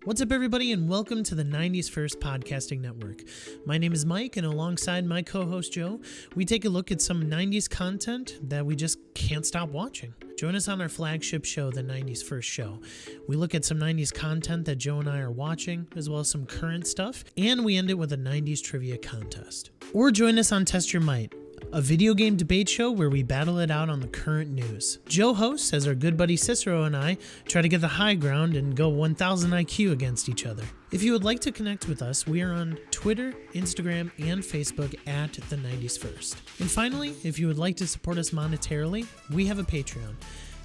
What's up, everybody, and welcome to the 90s First Podcasting Network. My name is Mike, and alongside my co-host Joe, we take a look at some 90s content that we just can't stop watching. Join us on our flagship show, the 90s First Show. We look at some 90s content that Joe and I are watching, as well as some current stuff, and we end it with a 90s trivia contest. Or join us on Test Your Might, a video game debate show where we battle it out on the current news. Joe hosts as our good buddy Cicero and I try to get the high ground and go 1000 IQ against each other. If you would like to connect with us, we are on Twitter, Instagram, and Facebook at the 90s First. And finally, if you would like to support us monetarily, we have a Patreon.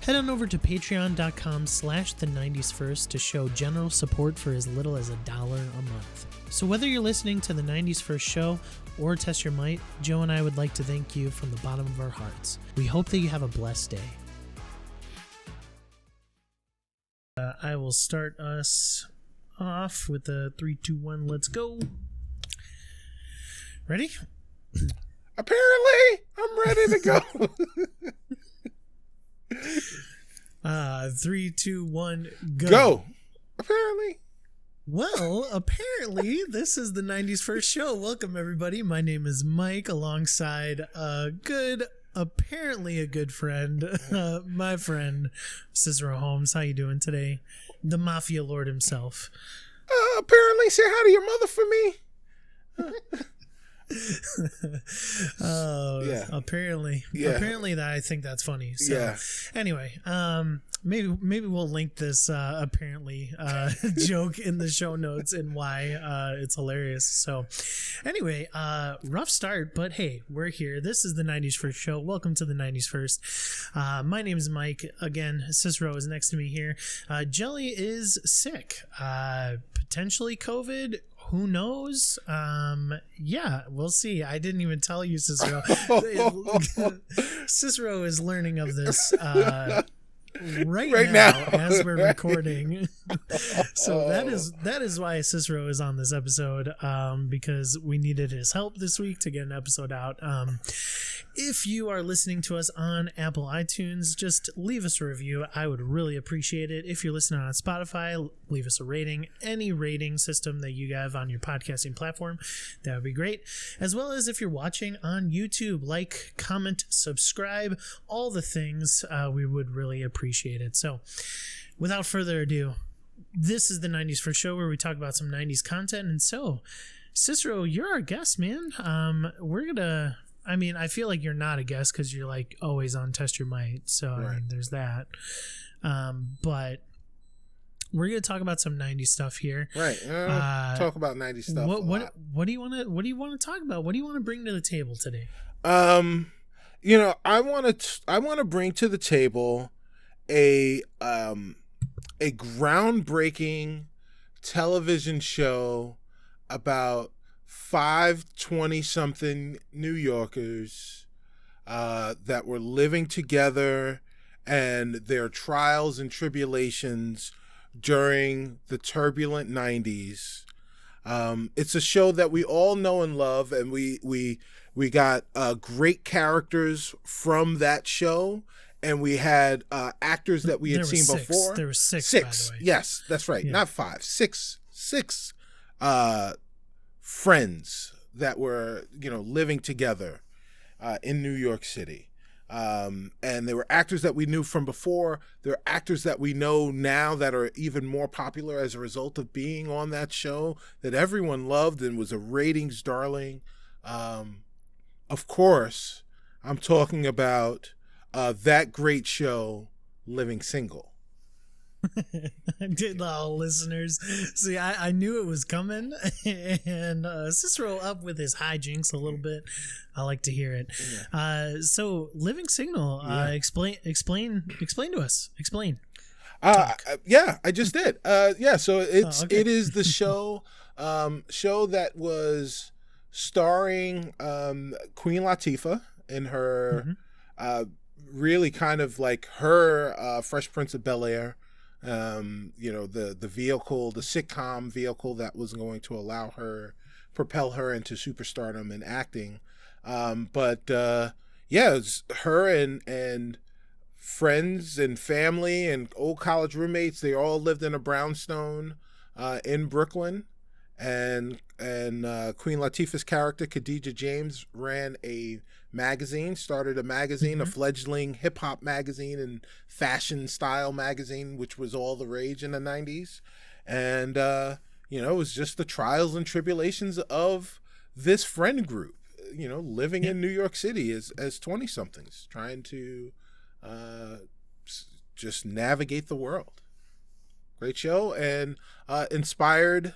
Head on over to patreon.com/the90sfirst to show general support for as little as $1 a month. So whether you're listening to the 90s First Show or Test Your Might, Joe and I would like to thank you from the bottom of our hearts. We hope that you have a blessed day. I will start us off with a 3, 2, 1, let's go. Ready? Apparently, I'm ready to go. 3, 2, 1, go. Go. Apparently. Well, apparently, this is the 90s First Show. Welcome, everybody. My name is Mike, alongside apparently a good friend, my friend, Cicero Holmes. How you doing today? The Mafia Lord himself. Apparently, say hi to your mother for me. Oh, yeah. Apparently that I think that's funny. So, yeah. Anyway, maybe we'll link this apparently joke in the show notes and why it's hilarious. So, anyway, rough start, but hey, we're here. This is the 90s First Show. Welcome to the 90s First. My name is Mike. Again, Cicero is next to me here. Jelly is sick. Potentially COVID. Who knows? Yeah, we'll see. I didn't even tell you, Cicero. Cicero is learning of this right now as we're recording. So that is why Cicero is on this episode, because we needed his help this week to get an episode out. If you are listening to us on Apple iTunes, just leave us a review. I would really appreciate it. If you're listening on Spotify, leave us a rating. Any rating system that you have on your podcasting platform, that would be great. As well as if you're watching on YouTube, like, comment, subscribe, all the things. We would really appreciate it. So without further ado, this is the 90s First Show, where we talk about some 90s content. And so, Cicero, you're our guest, man. I feel like you're not a guest because you're like always on Test Your Might. So right. I mean, there's that. But we're gonna talk about some 90s stuff here. Right. Talk about 90s stuff. What do you want to talk about? What do you want to bring to the table today? I want to bring to the table a groundbreaking television show about 20-something New Yorkers that were living together and their trials and tribulations during the turbulent 90s. It's a show that we all know and love, and we got great characters from that show, and we had actors that we had seen before. There were six, by the way. Yes, that's right. Yeah. Not 5. 6 friends that were, living together in New York City. And they were actors that we knew from before. They're actors that we know now that are even more popular as a result of being on that show that everyone loved and was a ratings darling. Of course, I'm talking about that great show, Living Single. Listeners, see, I knew it was coming, and Cicero up with his hijinks a little bit. I like to hear it. Yeah. So, Living Single, explain to us. Explain. Yeah, I just did. So it is the show that was starring Queen Latifah in her really kind of like her Fresh Prince of Bel Air. The vehicle, the sitcom vehicle that was going to propel her into superstardom and acting. It's her and friends and family and old college roommates. They all lived in a brownstone in Brooklyn, and Queen Latifah's character Khadijah James ran a magazine, started a magazine, a fledgling hip hop magazine and fashion style magazine, which was all the rage in the 90s. And, it was just the trials and tribulations of this friend group, living in New York City as 20-somethings, trying to just navigate the world. Great show, and inspired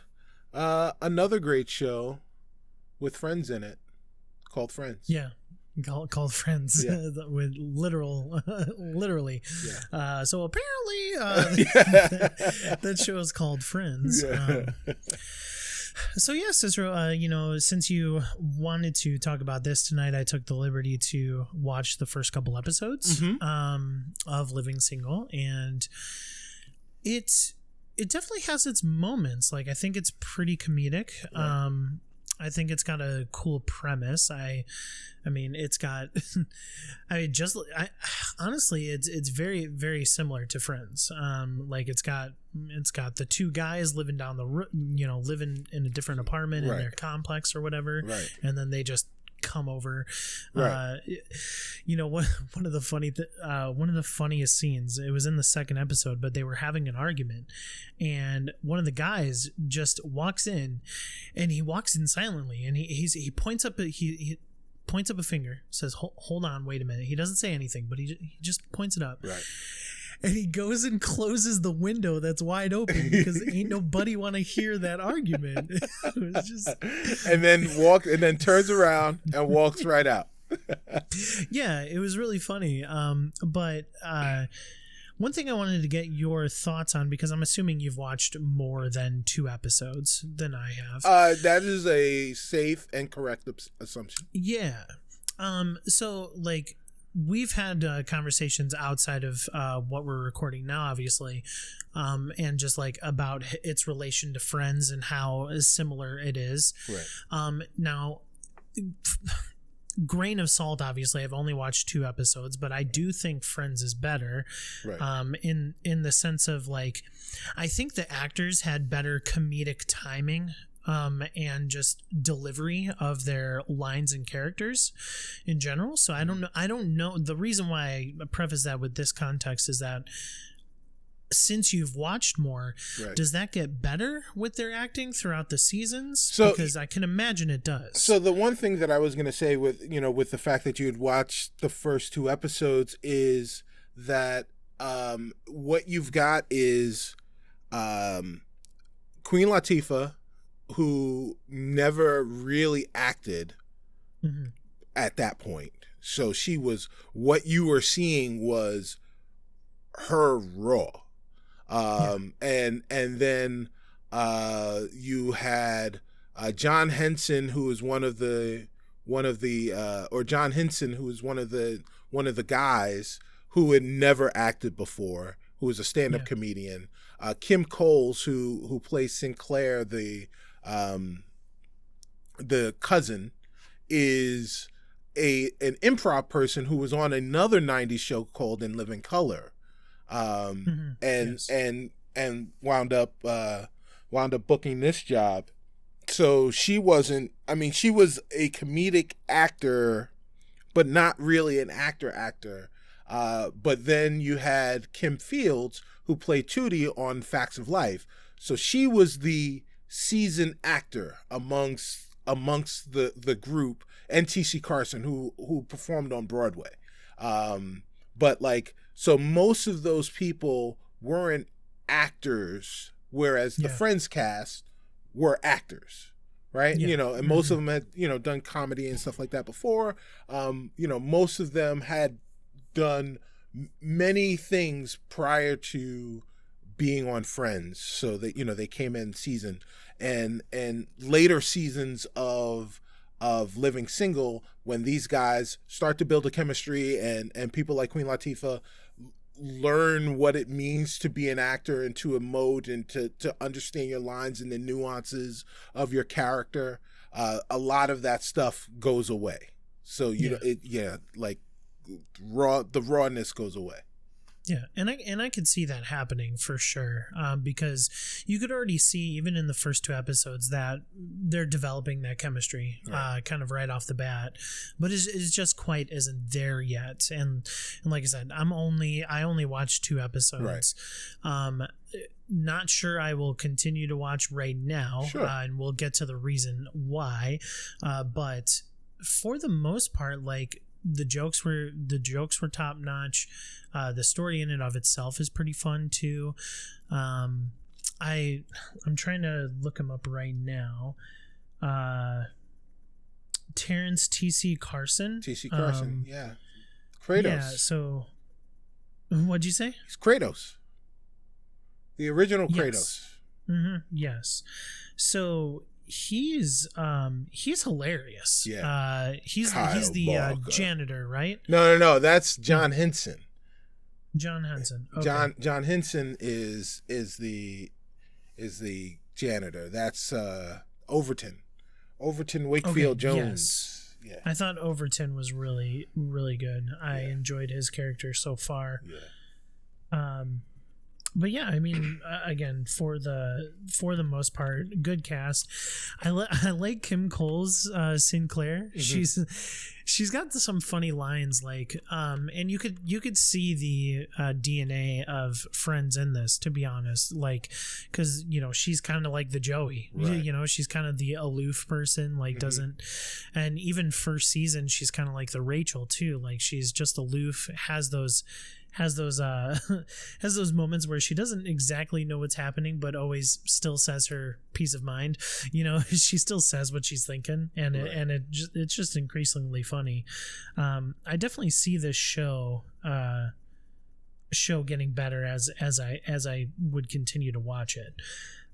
another great show with friends in it called Friends. Yeah. Called Friends, with literally. Yeah. So apparently, that show is called Friends. Yeah. So yeah, Cicero, since you wanted to talk about this tonight, I took the liberty to watch the first couple episodes of Living Single, and it definitely has its moments. Like, I think it's pretty comedic. Right. I think it's got a cool premise. I mean, it's got. Honestly, it's very, very similar to Friends. Like it's got the two guys living down living in a different apartment in their complex or whatever, right? And then they just come over. Right. One of the funniest scenes. It was in the second episode, but they were having an argument, and one of the guys just walks in, and he walks in silently, and he points up he points up a finger, says, "Hold on, wait a minute." He doesn't say anything, but he just points it up. Right. And he goes and closes the window that's wide open because ain't nobody want to hear that argument. It was just... and then turns around and walks right out. Yeah, it was really funny. But one thing I wanted to get your thoughts on, because I'm assuming you've watched more than 2 episodes than I have. That is a safe and correct assumption. Yeah. So like, we've had conversations outside of what we're recording now, obviously, and just like about its relation to Friends and how similar it is. Right. Now, grain of salt, obviously, I've only watched 2 episodes, but I do think Friends is better. Right. In the sense of, like, I think the actors had better comedic timing. And just delivery of their lines and characters in general. So I don't know. The reason why I preface that with this context is that since you've watched more, right, does that get better with their acting throughout the seasons? Because I can imagine it does. So the one thing that I was going to say with the fact that you had watched the first 2 episodes is that what you've got is Queen Latifah, who never really acted at that point. So she was, what you were seeing was her raw. And then you had John Henson, who is one of the John Henson, who is one of the guys who had never acted before, who was a stand-up comedian. Kim Coles, who plays Sinclair, the cousin, is an improv person who was on another 90s show called In Living Color, and wound up booking this job. So she wasn't, she was a comedic actor, but not really an actor. But then you had Kim Fields, who played Tootie on Facts of Life. So she was the seasoned actor amongst the group, and T.C. Carson, who performed on Broadway. But like, so most of those people weren't actors, whereas the Friends cast were actors, right? And most of them had, done comedy and stuff like that before. Most of them had done many things prior to being on Friends, so that they came in season, and later seasons of Living Single, when these guys start to build a chemistry, and people like Queen Latifah learn what it means to be an actor and to emote and to understand your lines and the nuances of your character, a lot of that stuff goes away. So the rawness goes away. Yeah, and I could see that happening for sure, because you could already see even in the first 2 episodes that they're developing that chemistry, kind of right off the bat, but it's just quite isn't there yet. And like I said, I only watched 2 episodes. Not sure I will continue to watch right now, and we'll get to the reason why, but for the most part, like. The jokes were top notch. The story in and of itself is pretty fun too. I'm trying to look him up right now. Terrence T.C. Carson. T.C. Carson, yeah. Kratos. Yeah. So, what'd you say? He's Kratos. The original Kratos. Yes. Mm-hmm. Yes. So. He's hilarious. Yeah. He's the janitor, right? No. That's John Henson. John Henson. Okay. John Henson is the janitor. That's Overton Wakefield Jones. Yes. Yeah. I thought Overton was really, really good. I enjoyed his character so far. Yeah. But yeah, I mean, again, for the most part, good cast. I like Kim Cole's Sinclair. Mm-hmm. She's got some funny lines, like, and you could see the DNA of Friends in this, to be honest, like, because she's kind of like the Joey, right. She's kind of the aloof person, like doesn't, and even first season she's kind of like the Rachel too, like she's just aloof, has those moments where she doesn't exactly know what's happening, but always still says her peace of mind. She still says what she's thinking, and it's just increasingly funny. I definitely see this show getting better as I would continue to watch it.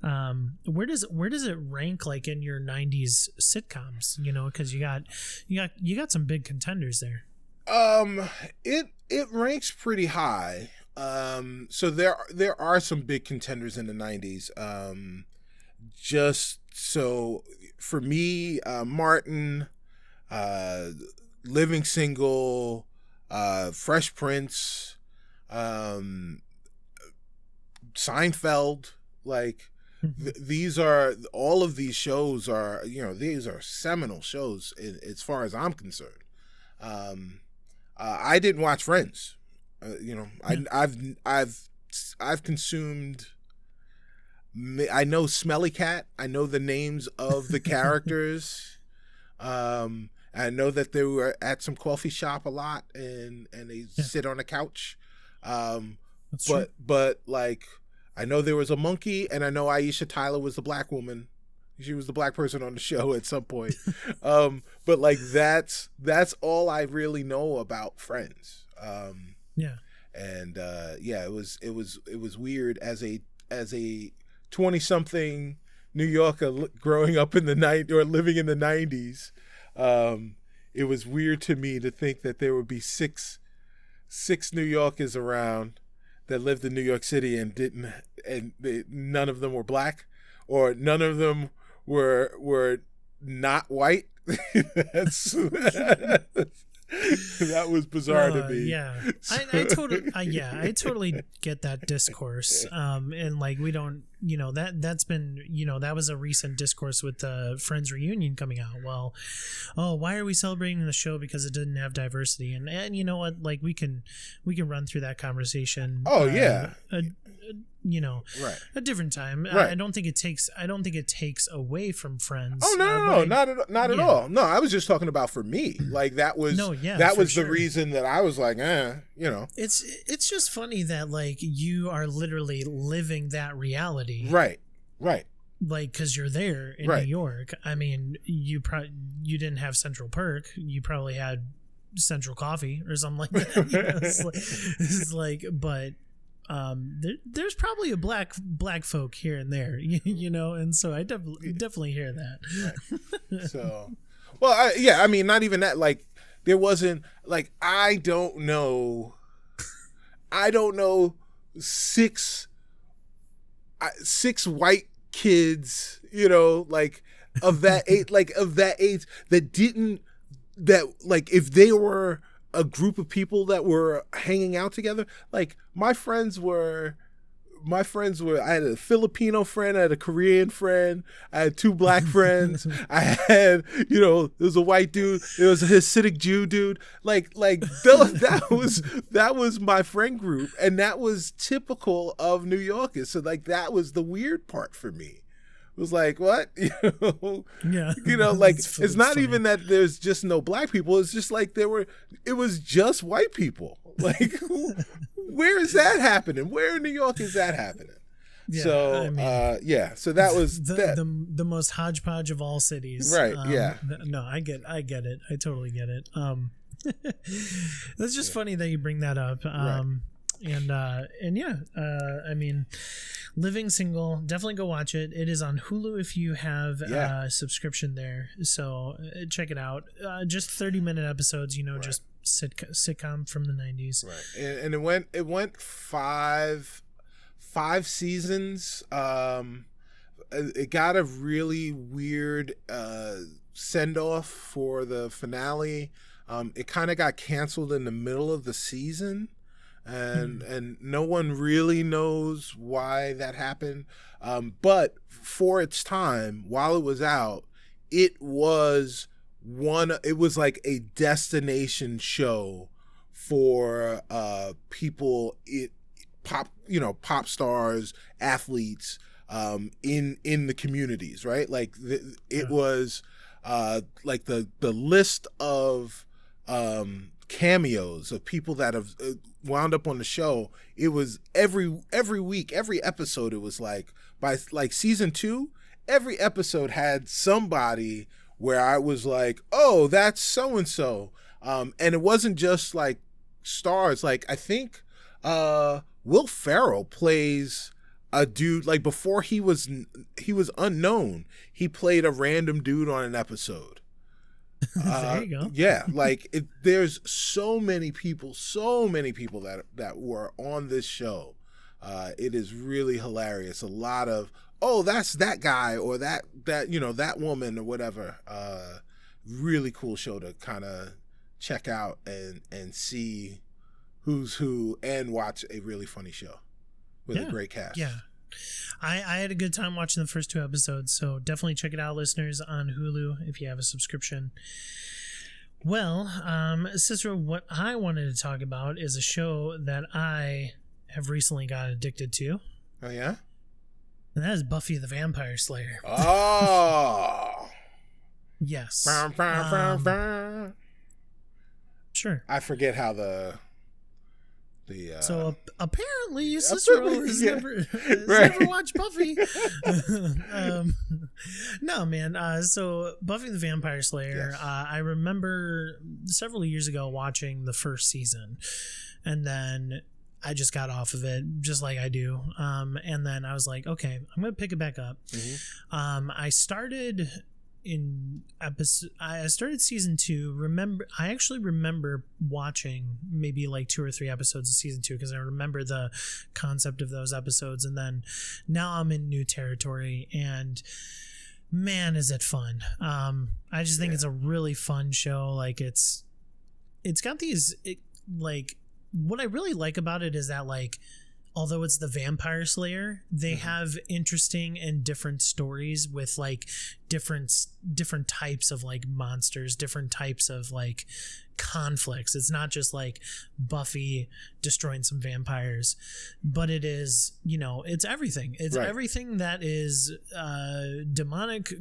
Where does it rank, like, in your 90s sitcoms? Because you got some big contenders there. It ranks pretty high. So there are some big contenders in the 90s. Just so for me, Martin, Living Single, Fresh Prince, Seinfeld, like these are all of these shows are, these are seminal shows as far as I'm concerned. I didn't watch Friends. I've consumed. I know Smelly Cat. I know the names of the characters. I know that they were at some coffee shop a lot, and they sit on a couch. But like, I know there was a monkey, and I know Aisha Tyler was the black woman. She was the black person on the show at some point. But like that's all I really know about Friends. And it was weird as a 20-something New Yorker growing up in the living in the 90s. It was weird to me to think that there would be six New Yorkers around that lived in New York City and none of them were black, or none of them were not white. That was bizarre to me. Yeah, so. I totally get that discourse. And like, we don't, that's been, that was a recent discourse with the Friends reunion coming out. Well, why are we celebrating the show because it didn't have diversity? And you know what, like, we can run through that conversation. Right. A different time. Right. I don't think it takes away from Friends. Oh no, not at all. No, I was just talking about for me. Like that was the reason that I was like, It's just funny that like you are literally living that reality. Right. Like, because you're there in New York. I mean, you didn't have Central Perk. You probably had Central Coffee or something like that. But there's probably a black folk here and there, and so I definitely hear that. Right. So, well, I mean, not even that. Like, there wasn't like I don't know six white kids, like of that age, that if they were a group of people that were hanging out together. Like my friends were, I had a Filipino friend, I had a Korean friend, I had 2 black friends, I had, there was a white dude, there was a Hasidic Jew dude. That was my friend group, and that was typical of New Yorkers. So like that was the weird part for me. It was like, what? Yeah. It's not funny. Even that there's just no black people. It's just like it was just white people. Like, where is that happening? Where in New York is that happening? Yeah, so that was the most hodgepodge of all cities. Right. Yeah. No, I get it. I totally get it. That's just funny that you bring that up. Right. Living Single, definitely go watch it. It is on Hulu if you have a subscription there. So check it out. Just 30-minute episodes, right. Just sitcom from the 90s. Right. And it went five seasons. It got a really weird send off for the finale. It kind of got canceled in the middle of the season. And no one really knows why that happened. But for its time, while it was out, it was like a destination show for people, pop stars, athletes, in the communities, right? Like it was like the list of cameos of people that have wound up on the show. It was every week, every episode, it was like by like season 2, every episode had somebody where I was like, oh, that's so and so. And it wasn't just like stars. Like I think Will Ferrell plays a dude, like before he was unknown, he played a random dude on an episode. There you go. Yeah, like there's so many people that were on this show. It is really hilarious. A lot of, oh, that's that guy or that that woman or whatever. Really cool show to kind of check out and see who's who and watch a really funny show with a great cast. Yeah. I had a good time watching the first 2 episodes, so definitely check it out, listeners, on Hulu if you have a subscription. Well, Cicero, what I wanted to talk about is a show that I have recently got addicted to. Oh, yeah? And that is Buffy the Vampire Slayer. Oh! Yes. Sure. I forget how so apparently Cicero has never watched Buffy. No, man. So Buffy the Vampire Slayer, yes. I remember several years ago watching the first season, and then I just got off of it, just like I do. And then I was like, okay, I'm going to pick it back up. Mm-hmm. I started season 2. I actually remember watching maybe like 2 or 3 episodes of season 2 because I remember the concept of those episodes. And then now I'm in new territory, and man, is it fun. I just think it's a really fun show. Like it's got these, what I really like about it is that, like, although it's the Vampire Slayer, they have interesting and different stories with like different types of like monsters, different types of like conflicts. It's not just like Buffy destroying some vampires, but it is, it's everything. It's everything that is demonic,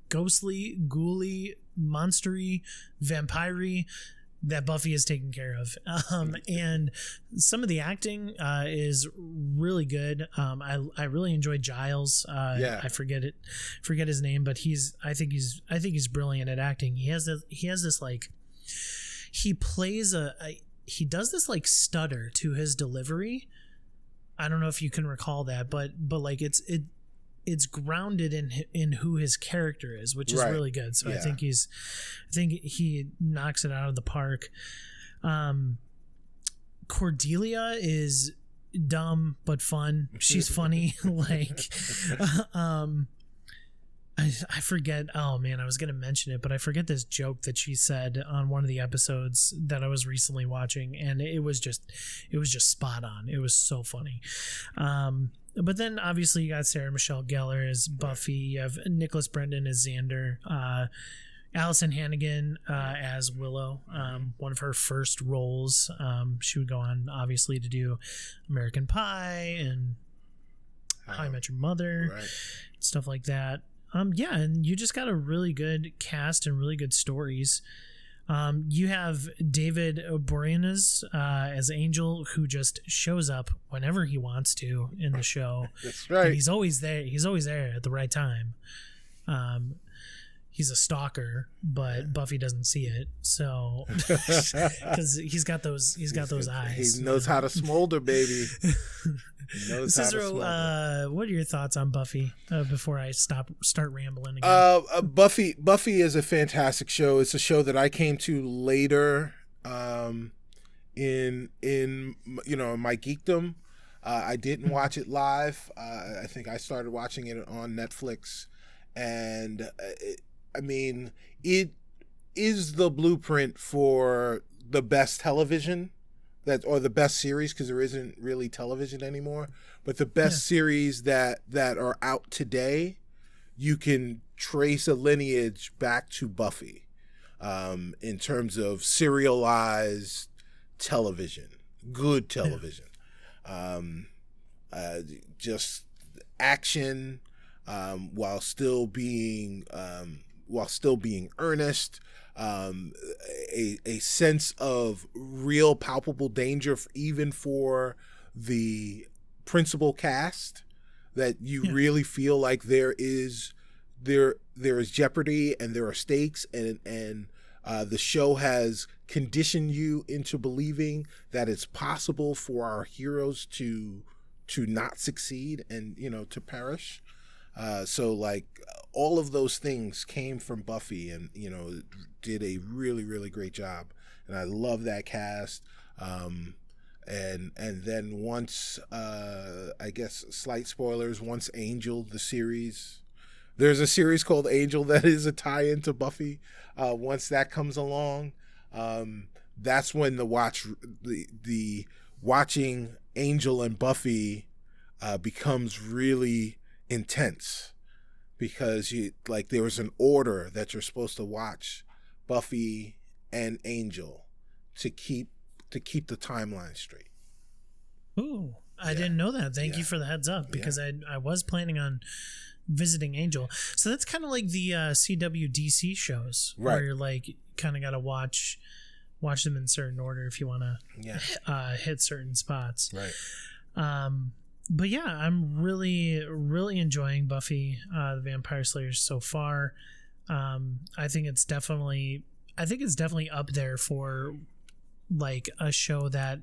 ghostly, ghouly, monstery, vampire-y that Buffy is taken care of. And some of the acting is really good. I really enjoyed Giles. I forget his name, but I think he's brilliant at acting. He has this like, he plays he does this like stutter to his delivery. I don't know if you can recall that, but like it's grounded in who his character is, which is really good. So I think he knocks it out of the park. Cordelia is dumb but fun. She's funny. Like, I forget. Oh man, I was gonna mention it, but I forget this joke that she said on one of the episodes that I was recently watching, and it was just spot on. It was so funny. But then obviously you got Sarah Michelle Gellar as Buffy. You have Nicholas Brendan as Xander. Allison Hannigan as Willow, one of her first roles. She would go on obviously to do American Pie and How I Met Your Mother, Right. stuff like that. Yeah, and you just got a really good cast and really good stories. You have David Boreanaz as Angel, who just shows up whenever he wants to in the show. That's right. And he's always there. He's always there at the right time. He's a stalker, but Buffy doesn't see it. So, because he's got those eyes. He knows how to smolder, baby. He knows how to Cicero, smolder. what are your thoughts on Buffy before I start rambling again? Buffy is a fantastic show. It's a show that I came to later in my geekdom. I didn't watch it live. I think I started watching it on Netflix, and it is the blueprint for the best television or the best series, because there isn't really television anymore, but the best series that are out today. You can trace a lineage back to Buffy in terms of serialized television, good television, just action while still being earnest, a sense of real palpable danger even for the principal cast, that you really feel like there is jeopardy and there are stakes, and the show has conditioned you into believing that it's possible for our heroes to not succeed and to perish. So like all of those things came from Buffy, and did a really, really great job, and I love that cast. And then once I guess slight spoilers, once Angel, the series, there's a series called Angel that is a tie-in to Buffy. Once that comes along, that's when the watching Angel and Buffy becomes really intense, because there was an order that you're supposed to watch Buffy and Angel to keep the timeline straight. Ooh, I didn't know that. Thank you for the heads up, because I was planning on visiting Angel. So that's kind of like the CWDC shows, right, where you're like kind of got to watch them in certain order if you want to hit certain spots. Right. But yeah, I'm really, really enjoying Buffy the Vampire Slayers so far. I think it's definitely up there for like a show that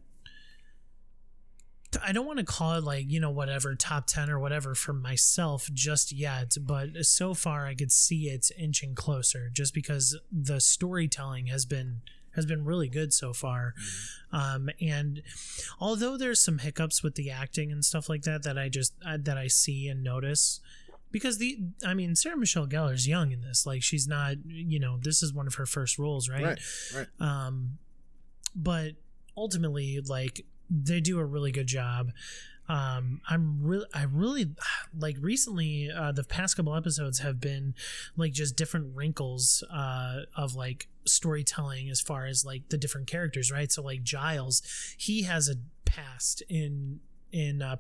I don't want to call it like, whatever top 10 or whatever for myself just yet, but so far I could see it's inching closer, just because the storytelling has been really good so far. And although there's some hiccups with the acting and stuff like that that I see and notice, because Sarah Michelle Gellar's young in this, like she's not, this is one of her first roles, right? Right. But ultimately, like, they do a really good job. I really like recently, the past couple episodes have been like just different wrinkles of like storytelling as far as like the different characters, right? So like Giles, he has a past in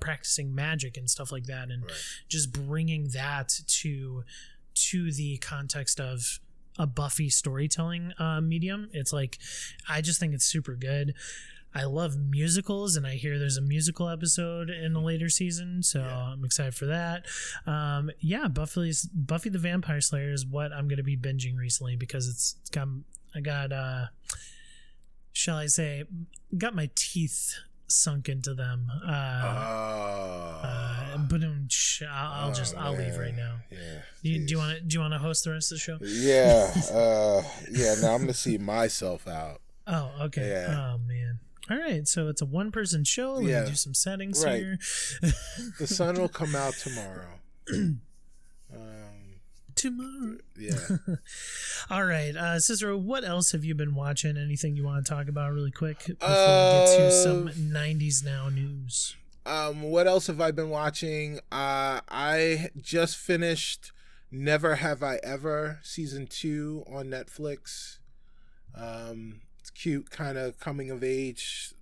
practicing magic and stuff like that, and just bringing that to the context of a Buffy storytelling medium. It's like, I just think it's super good. I love musicals, and I hear there's a musical episode in a later season, so I'm excited for that. Buffy the Vampire Slayer is what I'm going to be binging recently, because I got shall I say, got my teeth sunk into them. But I'll leave right now. Yeah. Do you want to host the rest of the show? Yeah. Now I'm gonna see myself out. Oh, okay. Yeah. Oh man. All right, so it's a one-person show. Let me do some settings here. The sun will come out tomorrow. tomorrow. Yeah. All right. Cicero, what else have you been watching? Anything you want to talk about really quick before we get to some 90s Now news? What else have I been watching? I just finished Never Have I Ever Season 2 on Netflix. It's cute, kind of coming of age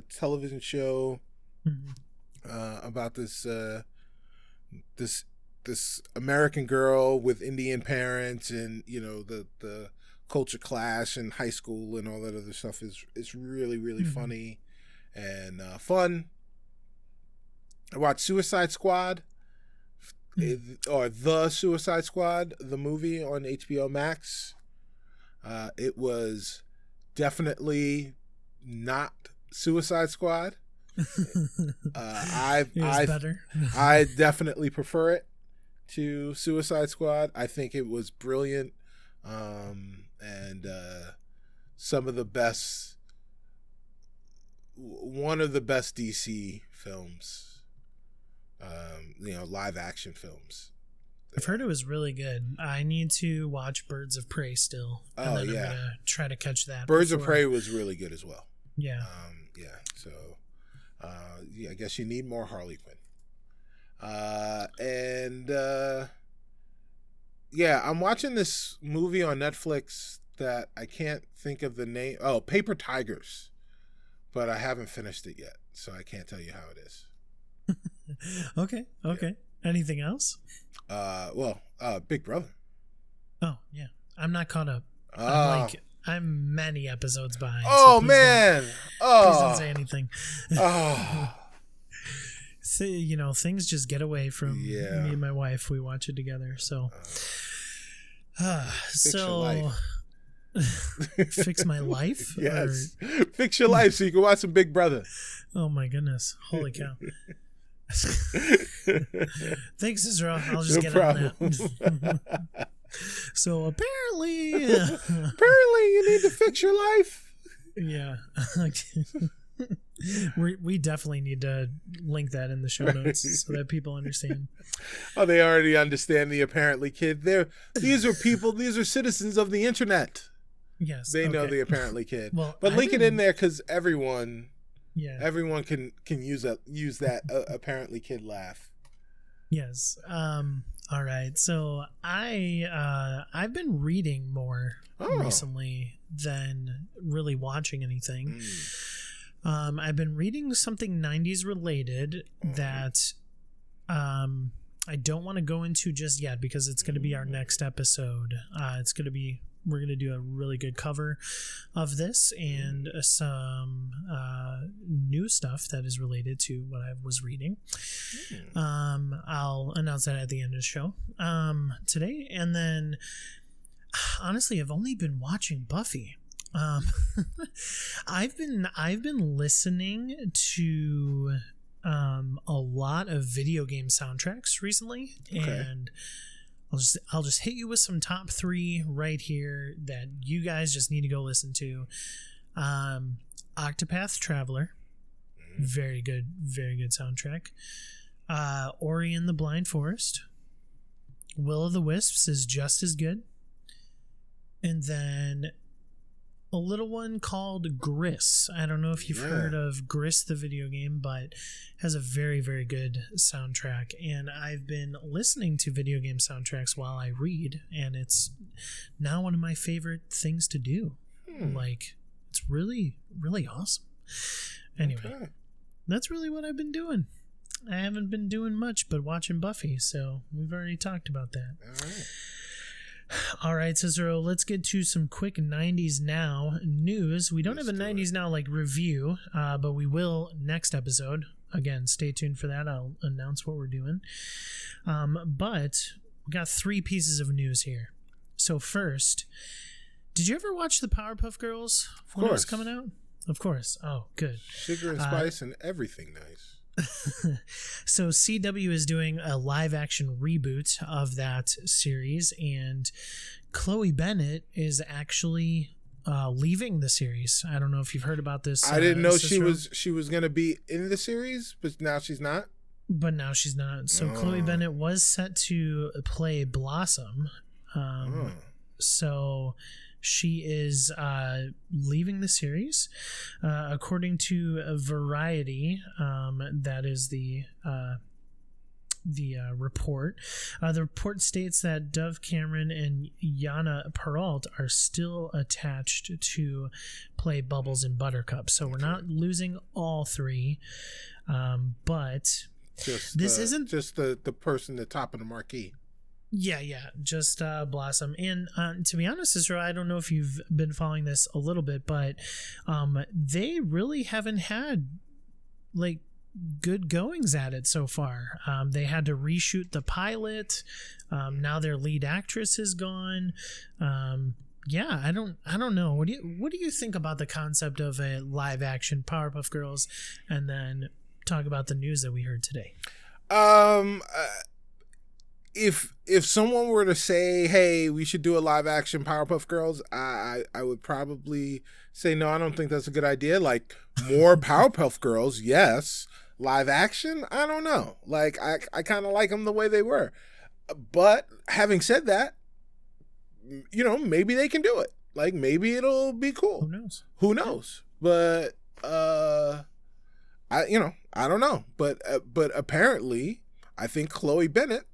television show about this American girl with Indian parents, and the culture clash in high school and all that other stuff is really, really funny and fun. I watched Suicide Squad, or The Suicide Squad, the movie on HBO Max. It was definitely not Suicide Squad. I definitely prefer it to Suicide Squad. I think it was brilliant, and some of the best, one of the best DC films, live action films. I've heard it was really good. I need to watch Birds of Prey still. And then I'm going to try to catch that. Birds of Prey was really good as well. Yeah. So, I guess you need more Harley Quinn. I'm watching this movie on Netflix that I can't think of the name. Oh, Paper Tigers. But I haven't finished it yet, so I can't tell you how it is. Okay. Yeah. Anything else? Big Brother. Oh, yeah. I'm not caught up. I'm many episodes behind. Oh, so man. Please don't say anything. So, things just get away from me and my wife. We watch it together. So, fix your life. Fix my life? Yes. Fix your life so you can watch some Big Brother. Oh, my goodness. Holy cow. Thanks, Cicero. I'll just get on that. So apparently you need to fix your life. Yeah. We definitely need to link that in the show notes so that people understand. Oh, they already understand the apparently kid. These are citizens of the internet. Yes. They know the apparently kid. Well, but link it in there because everyone can use that apparently kid laugh. Yes. All right. So I've been reading more recently than really watching anything. I've been reading something 90s related that I don't want to go into just yet because it's going to be our next episode. We're going to do a really good cover of this and some new stuff that is related to what I was reading. I'll announce that at the end of the show today. And then, honestly, I've only been watching Buffy. I've been listening to a lot of video game soundtracks recently, and I'll just hit you with some top 3 right here that you guys just need to go listen to. Octopath Traveler, very good soundtrack. Ori and the Blind Forest. Will of the Wisps is just as good. And then a little one called Gris. I don't know if you've heard of Gris, the video game, but has a very, very good soundtrack. And I've been listening to video game soundtracks while I read, and it's now one of my favorite things to do. Like, it's really, really awesome. Anyway, that's really what I've been doing. I haven't been doing much but watching Buffy, so we've already talked about that. All right, Cicero, let's get to some quick 90s Now news. We don't have a 90s Now review, but we will next episode. Again, stay tuned for that. I'll announce what we're doing. But we got 3 pieces of news here. So first, did you ever watch the Powerpuff Girls when it was coming out? Of course. Oh, good. Sugar and spice and everything nice. So CW is doing a live action reboot of that series, and Chloe Bennett is actually leaving the series. I don't know if you've heard about this. I didn't know she was going to be in the series, but now she's not. But now she's not. So Chloe Bennett was set to play Blossom. So she is leaving the series. According to Variety, that is the report. The report states that Dove Cameron and Yana Peralt are still attached to play Bubbles and Buttercup. So we're not losing all three, but this isn't just the person at the top of the marquee. Yeah, just Blossom. And to be honest, Cicero, I don't know if you've been following this a little bit, but they really haven't had like good goings at it so far. They had to reshoot the pilot. Now their lead actress is gone. I don't know. What do you think about the concept of a live action Powerpuff Girls, and then talk about the news that we heard today? If someone were to say, hey, we should do a live action Powerpuff Girls, I would probably say, no, I don't think that's a good idea. Like, more Powerpuff Girls, yes. Live action, I don't know. Like, I kind of like them the way they were. But having said that, maybe they can do it. Like, maybe it'll be cool. Who knows? But I don't know. But apparently, I think Chloe Bennett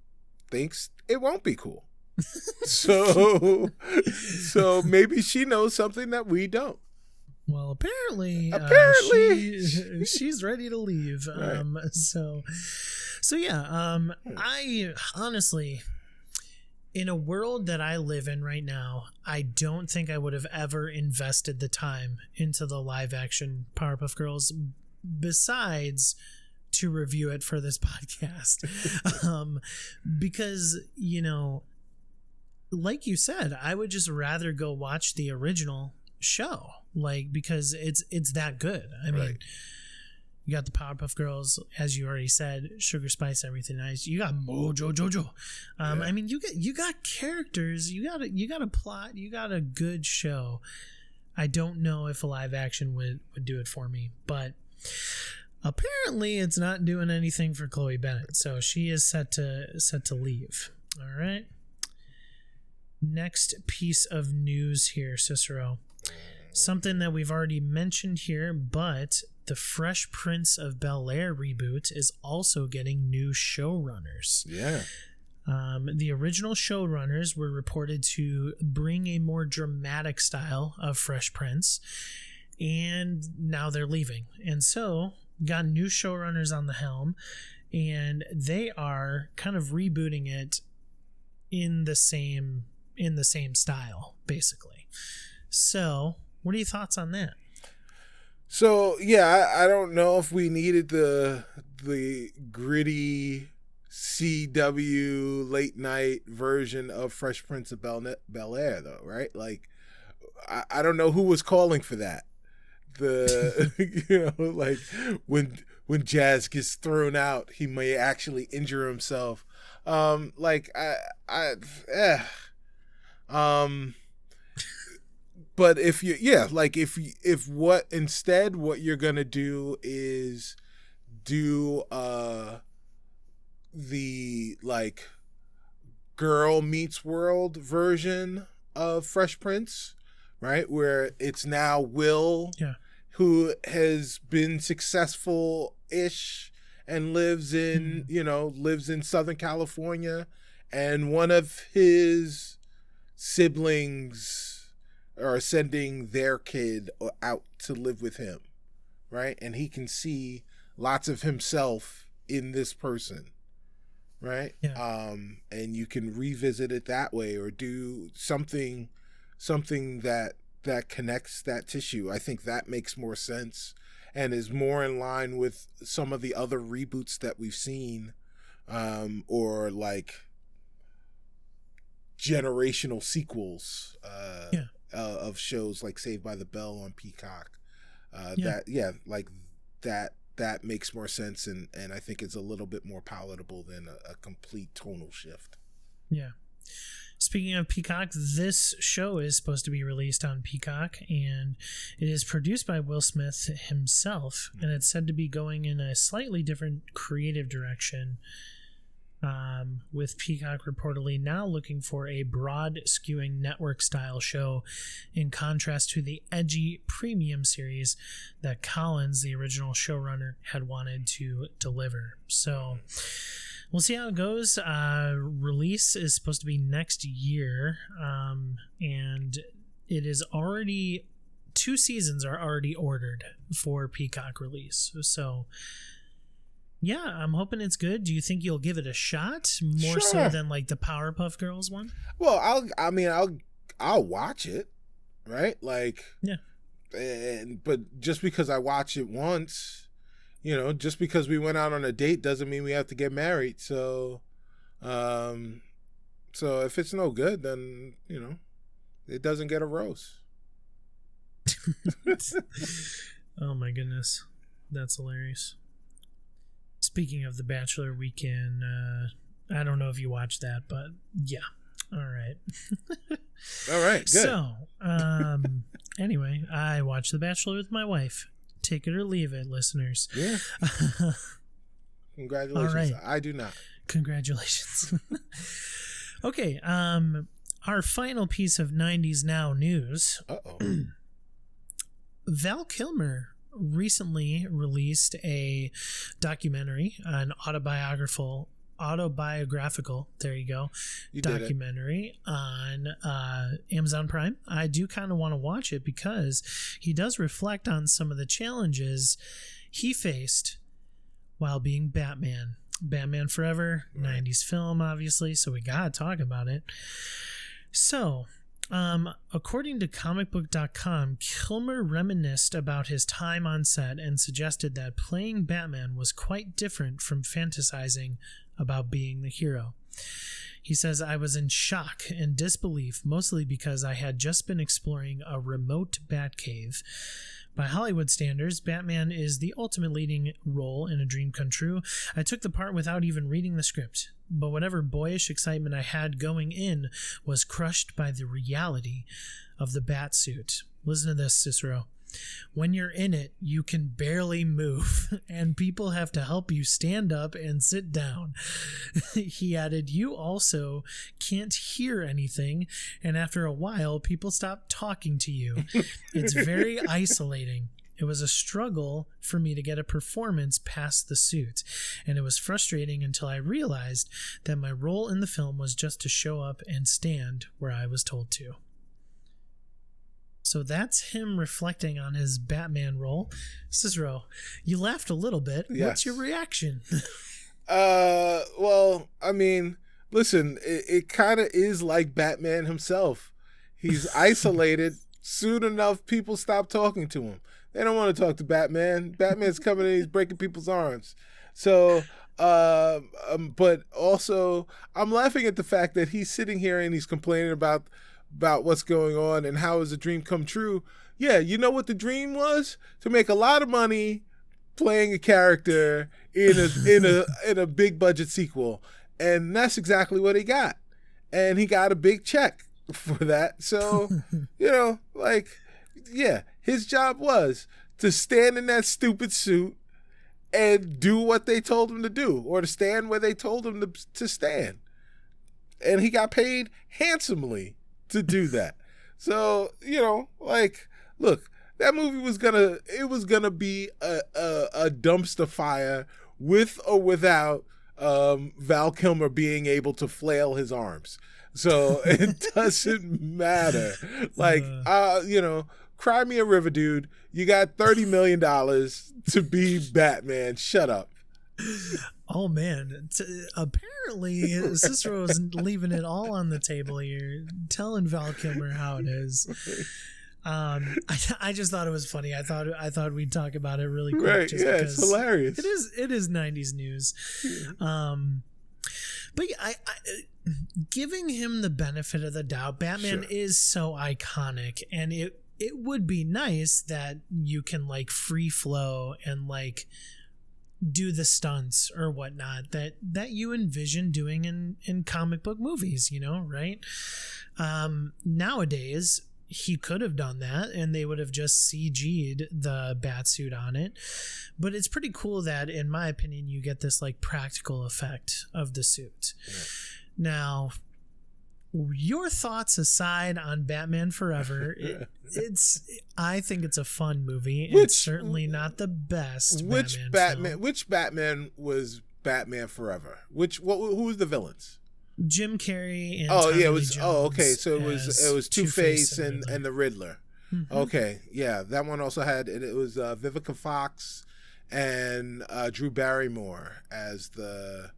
thinks it won't be cool. So maybe she knows something that we don't. Well, apparently she's ready to leave. Right. I honestly, in a world that I live in right now, I don't think I would have ever invested the time into the live action Powerpuff Girls besides to review it for this podcast. Because, like you said, I would just rather go watch the original show, like, because it's that good. I mean, you got the Powerpuff Girls, as you already said, Sugar Spice, Everything Nice. You got Mojo Jojo. I mean, you got characters, you got a plot, you got a good show. I don't know if a live action would do it for me, but apparently it's not doing anything for Chloe Bennett, so she is set to leave. All right. Next piece of news here, Cicero. Something that we've already mentioned here, but the Fresh Prince of Bel Air reboot is also getting new showrunners. Yeah. The original showrunners were reported to bring a more dramatic style of Fresh Prince, and now they're leaving. And so, got new showrunners on the helm, and they are kind of rebooting it in the same style, basically. So, what are your thoughts on that? So, yeah, I don't know if we needed the gritty CW late night version of Fresh Prince of Bel Air, though, right? Like, I don't know who was calling for that. Like when Jazz gets thrown out, he may actually injure himself. But if what you're gonna do is do the like Girl Meets World version of Fresh Prince, right? Where it's now Will, who has been successful-ish and lives in Southern California, and one of his siblings are sending their kid out to live with him, right? And he can see lots of himself in this person, right? Yeah. And you can revisit it that way, or do something that connects that tissue. I think that makes more sense and is more in line with some of the other reboots that we've seen, or like generational sequels of shows like Saved by the Bell on Peacock. That makes more sense, and I think it's a little bit more palatable than a complete tonal shift. Yeah. Speaking of Peacock, this show is supposed to be released on Peacock, and it is produced by Will Smith himself, and it's said to be going in a slightly different creative direction, with Peacock reportedly now looking for a broad skewing network style show in contrast to the edgy premium series that Collins, the original showrunner, had wanted to deliver. So we'll see how it goes. Release is supposed to be next year, and it is already 2 seasons are already ordered for Peacock release. So yeah, I'm hoping it's good. Do you think you'll give it a shot more so than like the Powerpuff Girls one? Well, I'll watch it, right? Like, yeah. But just because I watch it once, just because we went out on a date doesn't mean we have to get married. So, so if it's no good, then it doesn't get a rose. Oh my goodness, that's hilarious. Speaking of The Bachelor, we can, I don't know if you watched that, but yeah. All right. All right, good. So, anyway, I watched The Bachelor with my wife. Take it or leave it, listeners. Yeah. Congratulations. All right. I do not. Congratulations. Okay, our final piece of 90s Now news. Uh-oh. Val Kilmer recently released a documentary, an autobiographical, there you go, documentary on Amazon Prime. I do kind of want to watch it because he does reflect on some of the challenges he faced while being Batman. Batman Forever, right. 90s film, obviously, so we gotta talk about it. So, according to comicbook.com, Kilmer reminisced about his time on set and suggested that playing Batman was quite different from fantasizing about being the hero. He says, I was in shock and disbelief, mostly because I had just been exploring a remote Batcave. By Hollywood standards, Batman is the ultimate leading role in a dream come true. I took the part without even reading the script, but whatever boyish excitement I had going in was crushed by the reality of the Batsuit. Listen to this, Cicero. When you're in it, you can barely move, and people have to help you stand up and sit down. He added, you also can't hear anything, and after a while, people stop talking to you. It's very isolating. It was a struggle for me to get a performance past the suit, and it was frustrating until I realized that my role in the film was just to show up and stand where I was told to. So that's him reflecting on his Batman role. Cicero, you laughed a little bit. Yes. What's your reaction? Well, I mean, listen, it kind of is like Batman himself. He's isolated. Soon enough, people stop talking to him. They don't want to talk to Batman. Batman's coming in, he's breaking people's arms. So, but also, I'm laughing at the fact that he's sitting here and he's complaining about what's going on and how is a dream come true. Yeah, you know what the dream was? To make a lot of money playing a character in a big budget sequel. And that's exactly what he got. And he got a big check for that. So, yeah, his job was to stand in that stupid suit and do what they told him to do, or to stand where they told him to stand. And he got paid handsomely to do that. So, look, that movie was gonna be a dumpster fire with or without Val Kilmer being able to flail his arms. So it doesn't matter. Cry me a river, dude. You got $30 million to be Batman. Shut up. Oh man, apparently Cicero is leaving it all on the table here, telling Val Kilmer how it is. I just thought it was funny. I thought we'd talk about it really quick. Right, just yeah, because it's hilarious. It is 90s news. But I giving him the benefit of the doubt, Batman is so iconic, and it would be nice that you can free flow and do the stunts or whatnot that you envision doing in comic book movies, right? Nowadays, he could have done that and they would have just CG'd the Batsuit on it. But it's pretty cool that, in my opinion, you get this like practical effect of the suit. Yeah. Now, your thoughts aside on Batman Forever, I think it's a fun movie. It's certainly not the best. Which Batman was Batman Forever? Who was the villains? Jim Carrey and it was so it was Two-Face and the Riddler. Mm-hmm. Okay, yeah, that one also had it was Vivica Fox and Drew Barrymore as the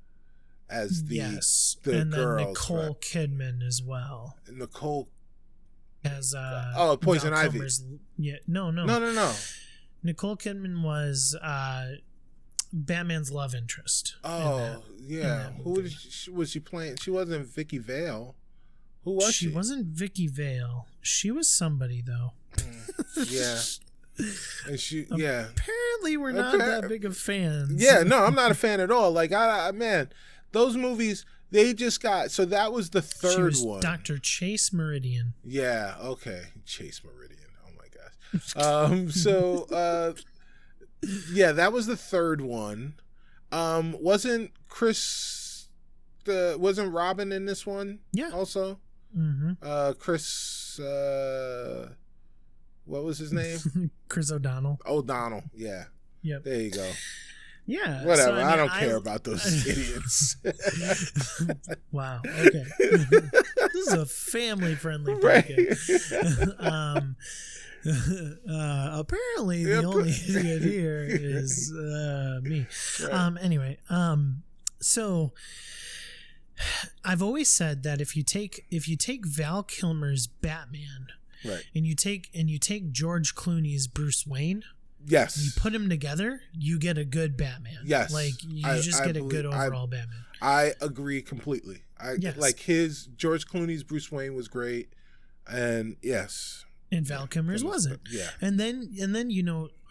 yes, the and girls, then Nicole right? Kidman as well. Nicole as Poison Ivy. No. Nicole Kidman was Batman's love interest. Oh, yeah. Who was she playing? She wasn't Vicky Vale. Who was she? She wasn't Vicky Vale. She was somebody, though. Yeah. And apparently we're not that big of fans. Yeah, no, I'm not a fan at all. Like, man, those movies, they just got, so that was the third one. Dr. Chase Meridian. Yeah, okay. Chase Meridian. Oh, my gosh. Yeah, that was the third one. Wasn't Robin in this one? Yeah. Also? Mm-hmm. Chris, what was his name? Chris O'Donnell. O'Donnell, yeah. Yep. There you go. Yeah. Whatever. So, I don't care about those idiots. Wow. Okay. This is a family-friendly podcast. Apparently the only idiot here is me. Right. Anyway, so I've always said that if you take Val Kilmer's Batman, right, and you take George Clooney's Bruce Wayne, yes, you put them together, you get a good Batman. Yes, like you get a good overall Batman. I agree completely. Like his George Clooney's Bruce Wayne was great, and yes. And Val Kilmer's wasn't. Yeah. And then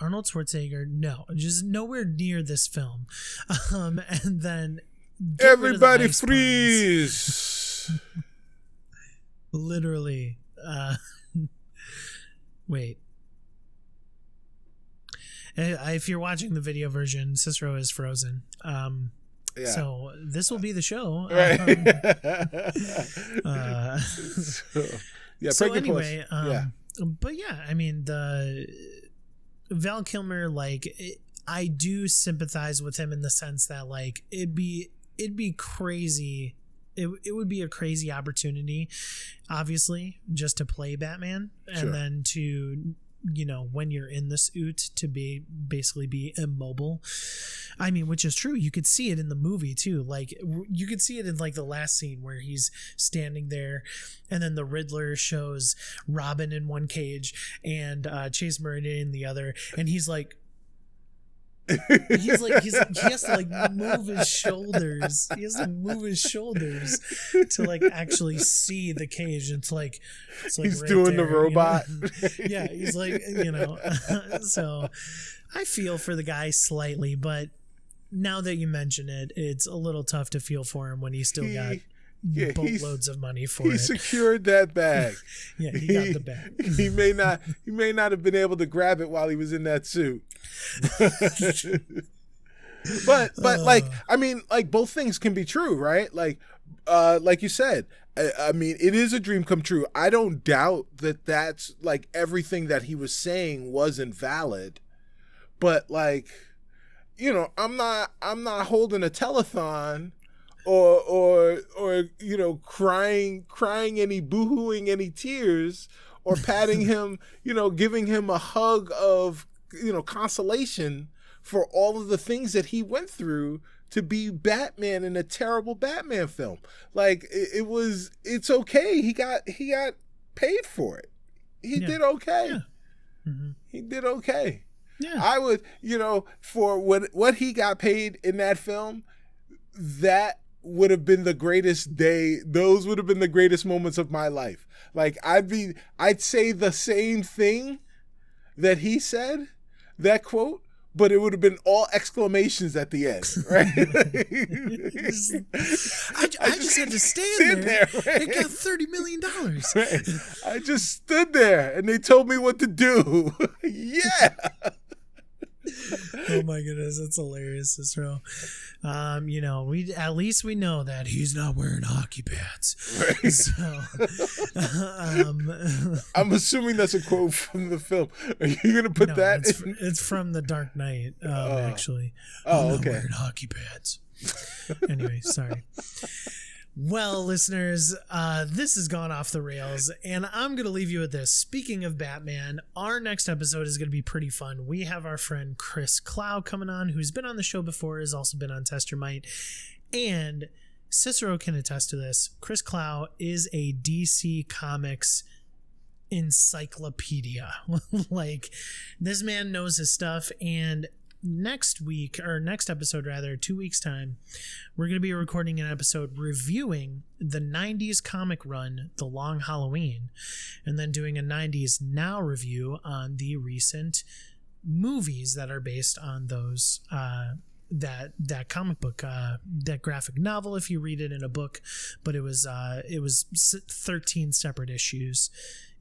Arnold Schwarzenegger, just nowhere near this film. And then everybody freeze. Literally. Wait. If you're watching the video version, Cicero is frozen. Yeah. So this will be the show. Right. So anyway, but yeah, I mean, the Val Kilmer, like, I do sympathize with him in the sense that, like, it'd be crazy. It would be a crazy opportunity, obviously, just to play Batman, and then to, when you're in the suit, to basically be immobile. I mean, which is true. You could see it in the movie too. Like, you could see it in like the last scene where he's standing there, and then the Riddler shows Robin in one cage and Chase Meridian in the other, and he's like, he has to like move his shoulders. He has to move his shoulders to like actually see the cage. It's like he's right doing there, the robot. Yeah, he's like, So I feel for the guy slightly, but now that you mention it, it's a little tough to feel for him when he's still got boatloads of money for it. He secured that bag. Yeah, he got the bag. He may not have been able to grab it while he was in that suit. but like, I mean, like, both things can be true, right? Like you said, I mean, it is a dream come true. I don't doubt that that's like everything that he was saying wasn't valid, but like, I'm not holding a telethon or crying any boohooing any tears, or patting him, giving him a hug of consolation for all of the things that he went through to be Batman in a terrible Batman film. Like, it's okay. He got paid for it. He did okay. Yeah. Mm-hmm. He did okay. Yeah. I would, for what he got paid in that film, that would have been the greatest day. Those would have been the greatest moments of my life. Like, I'd say the same thing that he said, that quote, but it would have been all exclamations at the end, right? I just had to stand there. Right? It got $30 million. Right. I just stood there and they told me what to do. Yeah. Oh my goodness, that's hilarious, Cicero. At least we know that he's not wearing hockey pads. Right. So, I'm assuming that's a quote from the film. Are you gonna put that? It's from The Dark Knight, actually. Oh, I'm okay. not wearing hockey pads. Anyway, sorry. Well, listeners, this has gone off the rails, and I'm going to leave you with this. Speaking of Batman, our next episode is going to be pretty fun. We have our friend Chris Clow coming on, who's been on the show before, has also been on Test Your Might, and Cicero can attest to this. Chris Clow is a DC Comics encyclopedia. Like, this man knows his stuff, and next episode, 2 weeks time, we're going to be recording an episode reviewing the 90s comic run, The Long Halloween, and then doing a 90s Now review on the recent movies that are based on those that comic book, that graphic novel, if you read it in a book, but it was 13 separate issues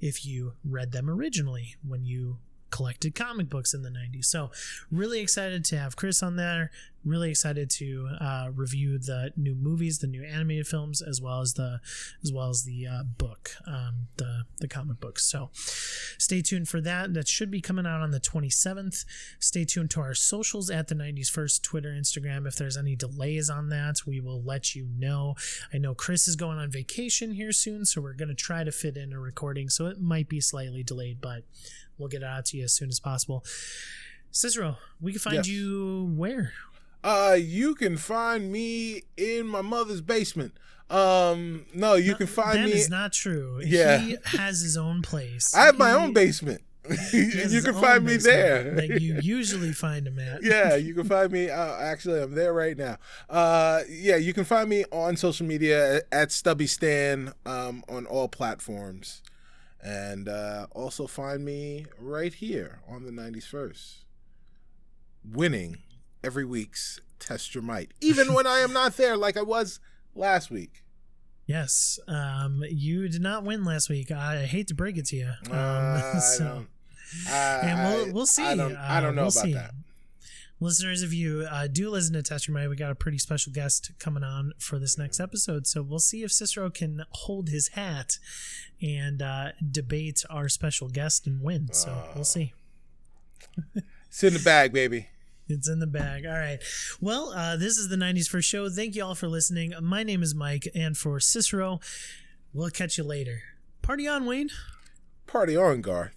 if you read them originally when you collected comic books in the 90s. So really excited to have Chris on there. Really excited to review the new movies, the new animated films, as well as the book, the comic books. So stay tuned for that. That should be coming out on the 27th. Stay tuned to our socials at the 90s First, Twitter, Instagram. If there's any delays on that, we will let you know. I know Chris is going on vacation here soon, so we're going to try to fit in a recording. So it might be slightly delayed, but we'll get it out to you as soon as possible. Cicero, we can find you where? You can find me in my mother's basement. No, you can find me. That is not true. Yeah. He has his own place. I have my own basement. You can find me there. That you usually find him at. Yeah, you can find me. Actually, I'm there right now. You can find me on social media at Stubby Stan on all platforms. And also find me right here on the 90s First, winning every week's Test Your Might, even when I am not there like I was last week. Yes, you did not win last week. I hate to break it to you. We'll see. I don't know about that. Listeners, if you do listen to Test Your Might, we got a pretty special guest coming on for this next episode. So we'll see if Cicero can hold his hat and debate our special guest and win. So we'll see. It's in the bag, baby. It's in the bag. All right. Well, this is the 90s First Show. Thank you all for listening. My name is Mike, and for Cicero, we'll catch you later. Party on, Wayne. Party on, Garth.